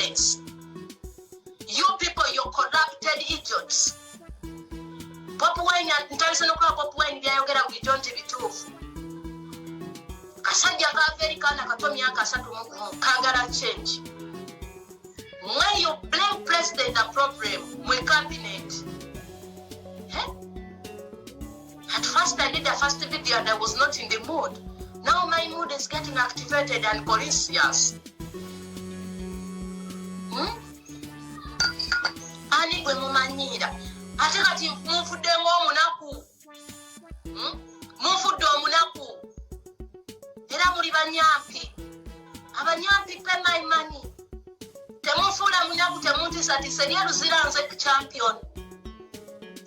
idiots. You people, you're corrupted idiots. Bobi Wine ntalisano kwa Bobi Wine byayogera bijonje bituufu. Kasajja ka America na katomi yaka 3 mu kangala change. When you blame president a problem, my cabinet. At first I did the first video and I was not in the mood. Now my mood is getting activated and conscious. Ani gwe mumanyira. Ate kati mufudde ng'omunaku. Mufudde omunaku. Era muli banyampi. Abanyampi pay my money. Temufula munaku temuntisa ati Seria Luzira nze champion.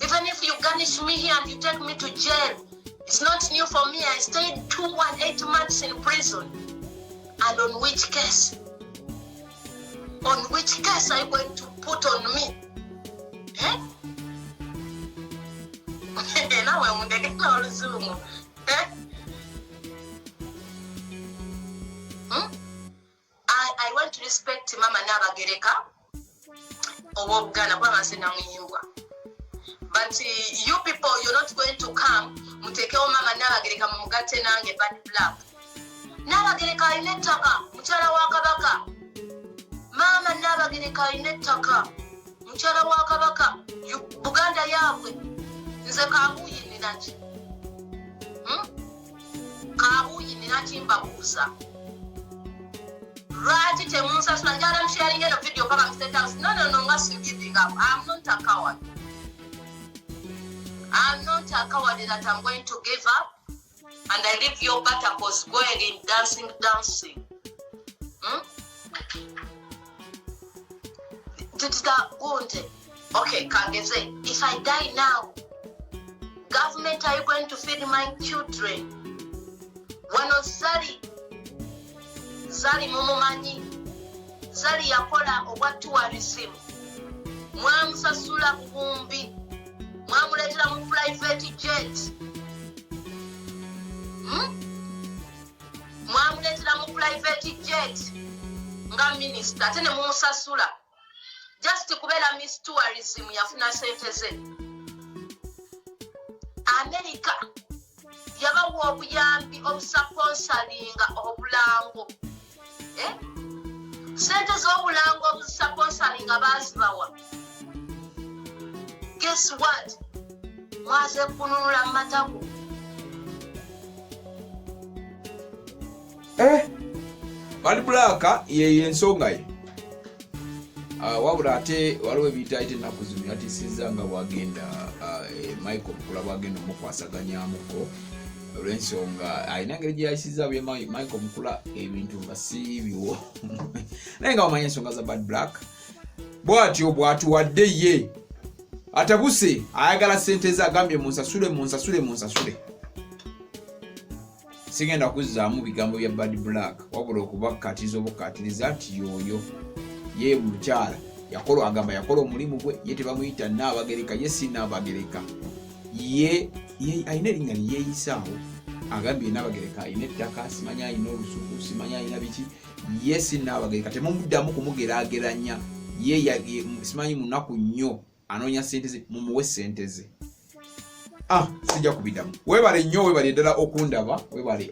Even if you garnish me here and you take me to jail, it's not new for me. I stayed 218 months in prison. And on which case? On which case are you going to put on me? Eh? Now I'm going to Zoom. Eh? I want to respect Mama Nabagereka. Or Ghana, but you people, you're not going to come. Mutekeo Mama Nabagereka mugate nange bad black. Nabagereka inetaka, mchala wakabaka. Mama Nabagereka inetaka, mchala wakabaka. Buganda yawe, nze kabuyi ninachi. Kabuyi ninachi mbabuza. Right, temunsa sunajala I'm sharing a video kama msetaus. No, I'm giving up. I'm not a coward. I'm not a coward that I'm going to give up and I leave your buttercups going in dancing. Okay, Kangeze, if I die now, government, are you going to feed my children? Wano Zali mumumanyi. Zali yakola obwa tourism. Mwamusasula kumbi. Mwamuletera mu private jet. Mwamuletera mu private jet. Nga minister atene mumusasula. Just kubera Miss Tourism yafuna sente ze. America yabawa obuyambi obusponsoringa obulango. Sente z'obulango obusponsoringa bazibawa. Guess what? Mwaze kununula mataku. Bad Black ye ensonga ye. Wabula ate waliwo ebiyitaite ennaku zino ati sinza nga bwagenda Michael Mukula bwagenda omukwasaganyamuko olw'ensonga alina engeri gye yayisiza bye Michael Mukula ebintu nga si biwo. Naye nga wamanya ensonga za Bad Black bw'atyo bw'atuwadde ye atabuse ayagala sente ze agambye munsasule. Sigenda kuzzaamu bigambo bya Bad Black wabula okubakatiza obukatiriza nti yoyo ye mukyala yakola agamba yakola omulimu gwe ye tebamuyita Nabagereka ye si Nabagereka ye ayina erinnya lye yeeyisaawo agambye Nabagereka ayina ettaka simanya ayina olusuku simanya ayina biki ye si Nabagereka temumuddamu kumugeraageranya ye simanyi munaku nnyo anoonya sente ze mumuwe sente ze. Sijja kubiddamu. Weebale nnyo weebale ddala okundaba weebale